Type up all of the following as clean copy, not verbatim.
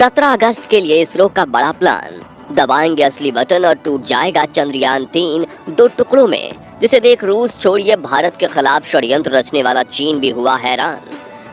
17 अगस्त के लिए इसरो का बड़ा प्लान। दबाएंगे असली बटन और टूट जाएगा चंद्रयान-3 दो टुकड़ों में, जिसे देख रूस छोड़िए भारत के खिलाफ षड्यंत्र रचने वाला चीन भी हुआ हैरान।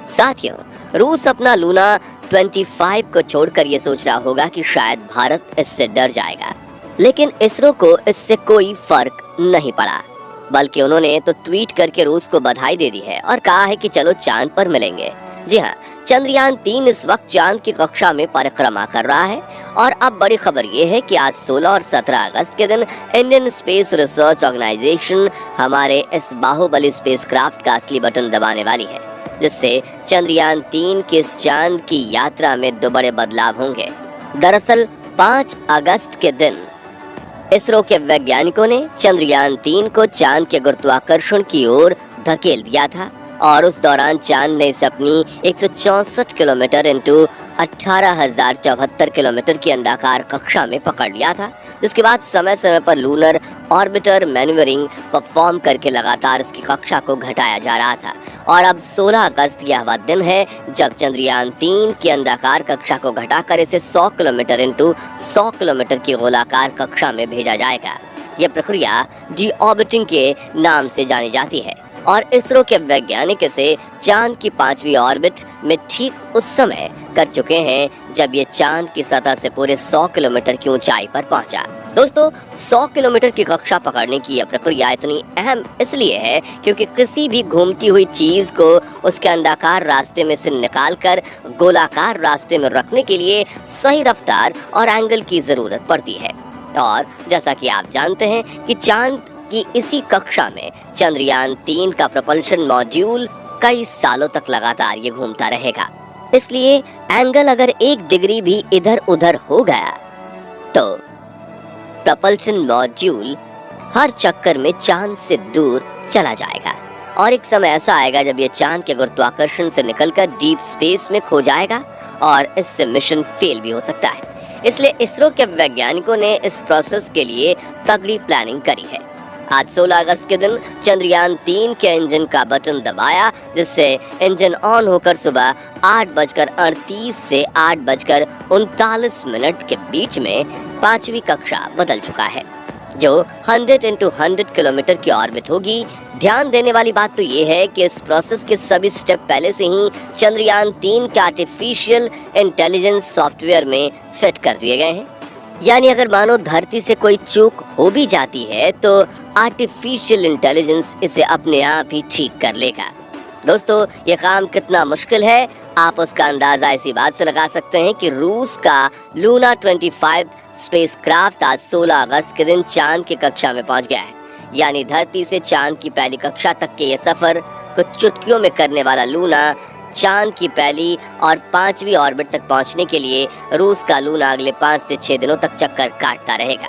साथियों, रूस अपना लूना 25 को छोड़कर ये सोच रहा होगा कि शायद भारत इससे डर जाएगा, लेकिन इसरो को इससे कोई फर्क नहीं पड़ा, बल्कि उन्होंने तो ट्वीट करके रूस को बधाई दे दी है और कहा है कि चलो चांद पर मिलेंगे। जी हाँ, चंद्रयान-3 इस वक्त चांद की कक्षा में परिक्रमा कर रहा है और अब बड़ी खबर ये है कि आज 16 और 17 अगस्त के दिन इंडियन स्पेस रिसर्च ऑर्गेनाइजेशन हमारे इस बाहुबली स्पेसक्राफ्ट का असली बटन दबाने वाली है, जिससे चंद्रयान-3 की इस चांद की यात्रा में दो बड़े बदलाव होंगे। दरअसल 5 अगस्त के दिन इसरो के वैज्ञानिकों ने चंद्रयान-3 को चांद के गुरुत्वाकर्षण की ओर धकेल दिया था और उस दौरान चांद ने इसे अपनी 164 किलोमीटर इंटू 18,074 किलोमीटर की अंडाकार कक्षा में पकड़ लिया था, जिसके बाद समय समय पर लूनर ऑर्बिटर मैन्यूवरिंग परफॉर्म करके लगातार इसकी कक्षा को घटाया जा रहा था। और अब 16 अगस्त यह वह दिन है जब चंद्रयान-3 की अंडाकार कक्षा को घटाकर इसे 100 किलोमीटर इंटू 100 किलोमीटर की गोलाकार कक्षा में भेजा जाएगा। यह प्रक्रिया डी-ऑर्बिटिंग के नाम से जानी जाती है और इसरो के वैज्ञानिक इसे चांद की 5वीं ऑर्बिट में ठीक उस समय कर चुके हैं जब ये चांद की सतह से पूरे 100 किलोमीटर की ऊंचाई पर पहुंचा। दोस्तों, 100 किलोमीटर की कक्षा पकड़ने की यह प्रक्रिया इतनी अहम इसलिए है क्योंकि किसी भी घूमती हुई चीज को उसके अंडाकार रास्ते में से निकालकर गोलाकार रास्ते में रखने के लिए सही रफ्तार और एंगल की जरूरत पड़ती है। और जैसा कि आप जानते हैं कि चांद कि इसी कक्षा में चंद्रयान-3 का प्रपल्शन मॉड्यूल कई सालों तक लगातार ये घूमता रहेगा। इसलिए एंगल अगर 1 डिग्री भी इधर उधर हो गया तो प्रपल्शन मॉड्यूल हर चक्कर में चांद से दूर चला जाएगा और एक समय ऐसा आएगा जब ये चांद के गुरुत्वाकर्षण से निकलकर डीप स्पेस में खो जाएगा और इससे मिशन फेल भी हो सकता है। इसलिए इसरो के वैज्ञानिकों ने इस प्रोसेस के लिए तगड़ी प्लानिंग करी है। आज 16 अगस्त के दिन चंद्रयान-3 के इंजन का बटन दबाया, जिससे इंजन ऑन होकर सुबह 8:38 से 8:39 के बीच में 5वीं कक्षा बदल चुका है, जो 100 × 100 किलोमीटर की ऑर्बिट होगी। ध्यान देने वाली बात तो ये है कि इस प्रोसेस के सभी स्टेप पहले से ही चंद्रयान-3 के आर्टिफिशियल इंटेलिजेंस सॉफ्टवेयर में फिट कर दिए गए हैं। यानी अगर मानो धरती से कोई चूक हो भी जाती है तो आर्टिफिशियल इंटेलिजेंस इसे अपने आप ही ठीक कर लेगा। दोस्तों, ये काम कितना मुश्किल है आप उसका अंदाजा इसी बात से लगा सकते हैं कि रूस का लूना 25 स्पेसक्राफ्ट आज 16 अगस्त के दिन चांद की कक्षा में पहुंच गया है। यानी धरती से चांद की पहली कक्षा तक के ये सफर कुछ चुटकियों में करने वाला लूना चांद की पहली और 5वीं ऑर्बिट तक पहुंचने के लिए रूस का लूना अगले 5 से 6 दिनों तक चक्कर काटता रहेगा।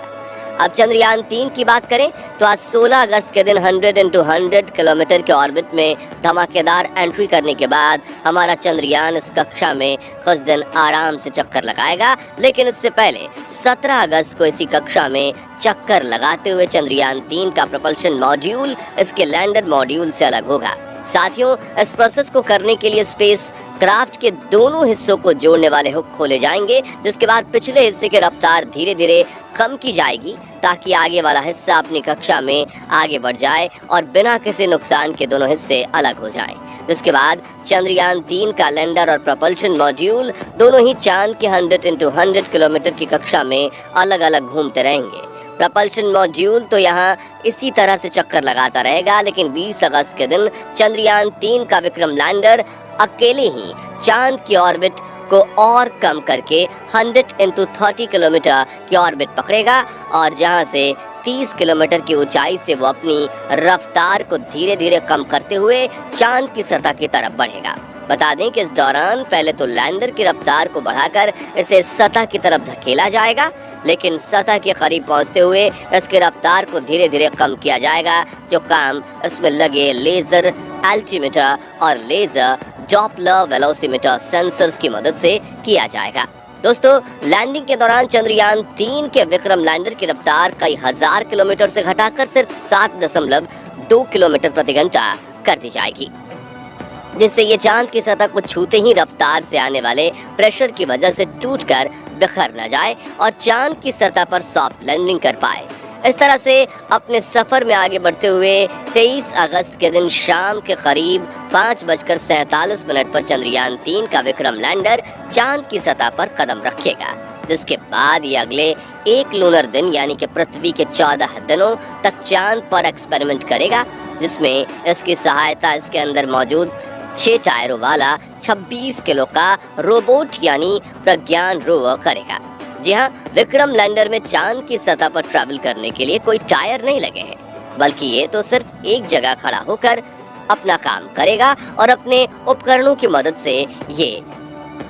अब चंद्रयान-3 की बात करें तो आज 16 अगस्त के दिन 100 × 100 किलोमीटर के ऑर्बिट में धमाकेदार एंट्री करने के बाद हमारा चंद्रयान इस कक्षा में कुछ दिन आराम से चक्कर लगाएगा, लेकिन उससे पहले 17 अगस्त को इसी कक्षा में चक्कर लगाते हुए चंद्रयान-3 का प्रपल्शन मॉड्यूल इसके लैंडर मॉड्यूल से अलग होगा। साथियों, इस प्रोसेस को करने के लिए स्पेस क्राफ्ट के दोनों हिस्सों को जोड़ने वाले हुक खोले जाएंगे, जिसके बाद पिछले हिस्से की रफ्तार धीरे धीरे कम की जाएगी ताकि आगे वाला हिस्सा अपनी कक्षा में आगे बढ़ जाए और बिना किसी नुकसान के दोनों हिस्से अलग हो जाएं। जिसके बाद चंद्रयान-3 का लैंडर और प्रपल्शन मॉड्यूल दोनों ही चांद के 100 × 100 किलोमीटर की कक्षा में अलग अलग घूमते रहेंगे। प्रपल्शन मॉड्यूल तो यहाँ इसी तरह से चक्कर लगाता रहेगा, लेकिन 20 अगस्त के दिन चंद्रयान-3 का विक्रम लैंडर अकेले ही चांद की ऑर्बिट को और कम करके 100 × 30 किलोमीटर की ऑर्बिट पकड़ेगा और जहां से 30 किलोमीटर की ऊंचाई से वो अपनी रफ्तार को धीरे धीरे कम करते हुए चांद की सतह की तरफ बढ़ेगा। बता दें कि इस दौरान पहले तो लैंडर की रफ्तार को बढ़ाकर इसे सतह की तरफ धकेला जाएगा, लेकिन सतह के करीब पहुंचते हुए इसकी रफ्तार को धीरे धीरे कम किया जाएगा, जो काम इसमें लगे लेजर एल्टीमीटर और लेजर डॉपलर वेलोसिमीटर सेंसर्स की मदद से किया जाएगा। दोस्तों, लैंडिंग के दौरान चंद्रयान-3 के विक्रम लैंडर की रफ्तार कई हजार किलोमीटर से घटाकर सिर्फ 7.2 किलोमीटर प्रति घंटा कर दी जाएगी। जिससे ये चांद की सतह को छूते ही रफ्तार से आने वाले प्रेशर की वजह से टूटकर बिखर न जाए और चांद की सतह पर सॉफ्ट लैंडिंग कर पाए। इस तरह से अपने सफर में आगे बढ़ते हुए 23 अगस्त के दिन शाम के करीब 5:47 पर चंद्रयान-3 का विक्रम लैंडर चांद की सतह पर कदम रखेगा, जिसके बाद ये अगले एक लूनर दिन यानी कि पृथ्वी के 14 दिनों तक चांद पर एक्सपेरिमेंट करेगा, जिसमें इसकी सहायता इसके अंदर मौजूद 6 टायरों वाला 26 किलो का रोबोट यानी प्रज्ञान रोवर करेगा। जी हाँ, विक्रम लैंडर में चांद की सतह पर ट्रैवल करने के लिए कोई टायर नहीं लगे हैं, बल्कि ये तो सिर्फ एक जगह खड़ा होकर अपना काम करेगा और अपने उपकरणों की मदद से ये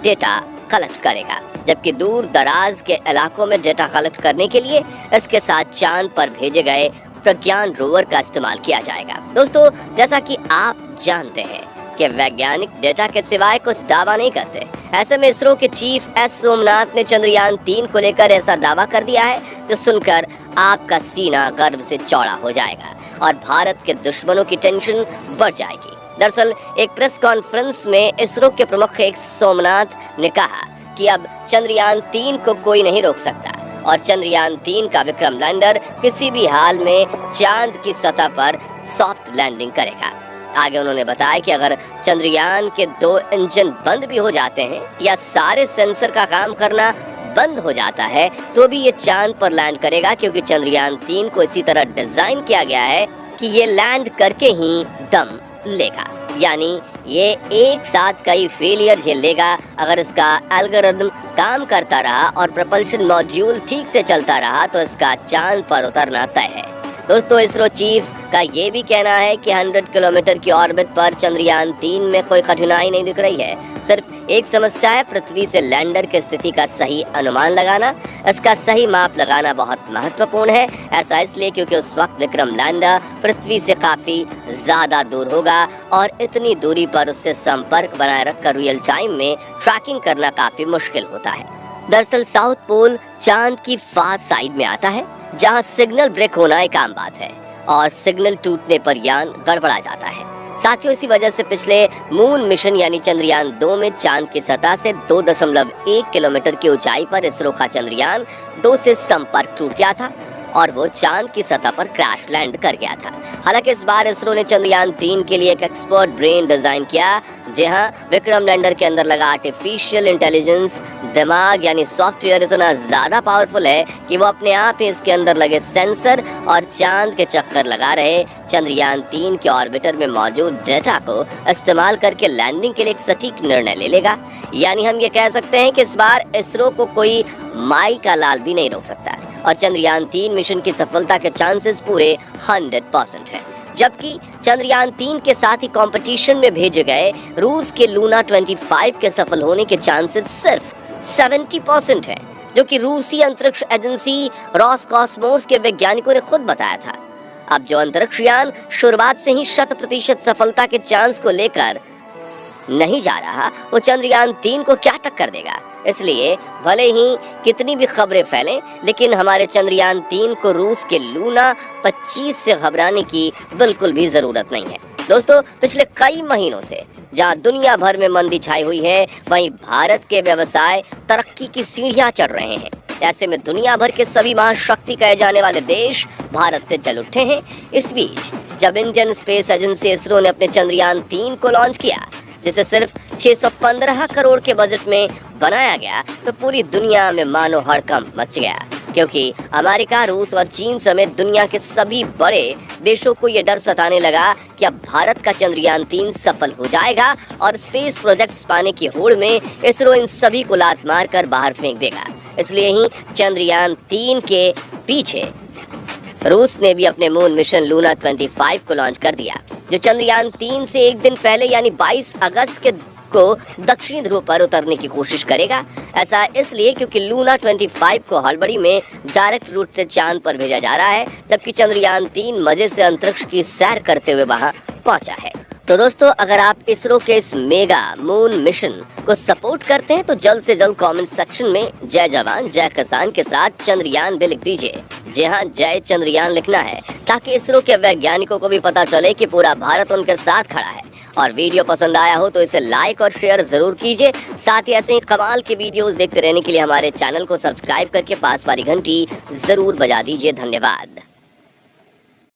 डेटा कलेक्ट करेगा। जबकि दूर दराज के इलाकों में डेटा कलेक्ट करने के लिए इसके साथ चांद पर भेजे गए प्रज्ञान रोवर का इस्तेमाल किया जाएगा। दोस्तों, जैसा कि आप जानते हैं कि वैज्ञानिक डेटा के सिवाय कुछ दावा नहीं करते। ऐसे में इसरो के चीफ एस सोमनाथ ने चंद्रयान-3 को लेकर ऐसा दावा कर दिया है जो सुनकर आपका सीना गर्व से चौड़ा हो जाएगा और भारत के दुश्मनों की टेंशन बढ़ जाएगी। दरअसल एक प्रेस कॉन्फ्रेंस में इसरो के प्रमुख एस सोमनाथ ने कहा कि अब चंद्रयान-3 को कोई नहीं रोक सकता और चंद्रयान-3 का विक्रम लैंडर किसी भी हाल में चांद की सतह पर सॉफ्ट लैंडिंग करेगा। आगे उन्होंने बताया कि अगर चंद्रयान के 2 इंजन बंद भी हो जाते हैं या सारे सेंसर का काम करना बंद हो जाता है तो भी ये चांद पर लैंड करेगा, क्योंकि चंद्रयान-3 को इसी तरह डिजाइन किया गया है कि ये लैंड करके ही दम लेगा, यानी ये एक साथ कई फेलियर झेलेगा। अगर इसका एल्गोरिथम काम करता रहा और प्रोपल्शन मॉड्यूल ठीक से चलता रहा तो इसका चांद पर उतरना तय है। दोस्तों, इसरो चीफ का ये भी कहना है कि 100 किलोमीटर की ऑर्बिट पर चंद्रयान-3 में कोई कठिनाई नहीं दिख रही है। सिर्फ एक समस्या है पृथ्वी से लैंडर की स्थिति का सही अनुमान लगाना। इसका सही माप लगाना बहुत महत्वपूर्ण है। ऐसा इसलिए क्योंकि उस वक्त विक्रम लैंडर पृथ्वी से काफी ज्यादा दूर होगा और इतनी दूरी पर उससे संपर्क बनाए रखकर रियल टाइम में ट्रैकिंग करना काफी मुश्किल होता है। दरअसल साउथ पोल चांद की फार साइड में आता है, जहां सिग्नल ब्रेक होना एक आम बात है और सिग्नल टूटने पर यान गड़बड़ा जाता है। साथियों, इसी वजह से पिछले मून मिशन यानी चंद्रयान-2 में चांद की सतह से 2.1 किलोमीटर की ऊंचाई पर इसरो का चंद्रयान-2 से संपर्क टूट गया था और वो चांद की सतह पर क्रैश लैंड कर गया था। हालांकि इस बार इसरो ने चंद्रयान-3 के लिए एक एक्सपर्ट ब्रेन डिजाइन किया, जहां विक्रम लैंडर के अंदर लगा आर्टिफिशियल इंटेलिजेंस दिमाग यानी सॉफ्टवेयर इतना ज्यादा पावरफुल है कि वो अपने आप ही इसके अंदर लगे सेंसर और चांद के चक्कर लगा रहे चंद्रयान-3 के ऑर्बिटर में मौजूद डेटा को इस्तेमाल करके लैंडिंग के लिए एक सटीक निर्णय ले लेगा। यानी हम ये कह सकते हैं कि इस बार इसरो को कोई माई का लाल भी नहीं रोक सकता और चंद्रयान-3 मिशन की सफलता के चांसेस पूरे 100% हैं। जबकि चंद्रयान-3 के साथ ही कंपटीशन में भेजे गए रूस के लूना 25 के सफल होने के चांसेस सिर्फ 70% हैं, जो कि रूसी अंतरिक्ष एजेंसी रॉसकॉस्मोस के वैज्ञानिकों ने खुद बताया था। अब जो अंतरिक्ष यान शुरुआत से ही 100% सफलता के चांस को लेकर नहीं जा रहा, वो चंद्रयान-3 को क्या टक्कर देगा। इसलिए भले ही कितनी भी खबरें फैलें, लेकिन हमारे चंद्रयान-3 को रूस के लूना 25 से घबराने की बिल्कुल भी जरूरत नहीं है। दोस्तों, पिछले कई महीनों से जहां दुनिया भर में मंदी छाई हुई है, वहीं भारत के व्यवसाय तरक्की की सीढ़ियां चढ़ रहे हैं। ऐसे में दुनिया भर के सभी महाशक्ति कहे जाने वाले देश भारत से जल उठे हैं। इस बीच जब इंडियन स्पेस एजेंसी इसरो ने अपने चंद्रयान-3 को लॉन्च किया, जिसे सिर्फ 615 करोड़ के बजट में बनाया गया, तो पूरी दुनिया में मानो हड़कंप मच गया, क्योंकि अमेरिका, रूस और चीन समेत दुनिया के सभी बड़े देशों को ये डर सताने लगा कि अब भारत का चंद्रयान-3 सफल हो जाएगा और स्पेस प्रोजेक्ट्स पाने की होड़ में इसरो इन सभी को लात मारकर बाहर फेंक देगा। इसलिए ही चंद्रयान-3 के पीछे रूस ने भी अपने मून मिशन लूना 25 को लॉन्च कर दिया, जो चंद्रयान-3 से एक दिन पहले यानी 22 अगस्त को दक्षिणी ध्रुव पर उतरने की कोशिश करेगा। ऐसा इसलिए क्योंकि लूना 25 को हड़बड़ी में डायरेक्ट रूट से चांद पर भेजा जा रहा है, जबकि चंद्रयान-3 मजे से अंतरिक्ष की सैर करते हुए वहां पहुंचा है। तो दोस्तों, अगर आप इसरो के इस मेगा मून मिशन को सपोर्ट करते हैं तो जल्द से जल्द कमेंट सेक्शन में जय जवान जय किसान के साथ चंद्रयान भी लिख दीजिए। जी हाँ, जय चंद्रयान लिखना है, ताकि इसरो के वैज्ञानिकों को भी पता चले कि पूरा भारत उनके साथ खड़ा है और वीडियो पसंद आया हो तो इसे लाइक और शेयर जरूर कीजिए। साथ ही ऐसे ही कमाल के वीडियोस देखते रहने के लिए हमारे चैनल को सब्सक्राइब करके पास वाली घंटी जरूर बजा दीजिए। धन्यवाद।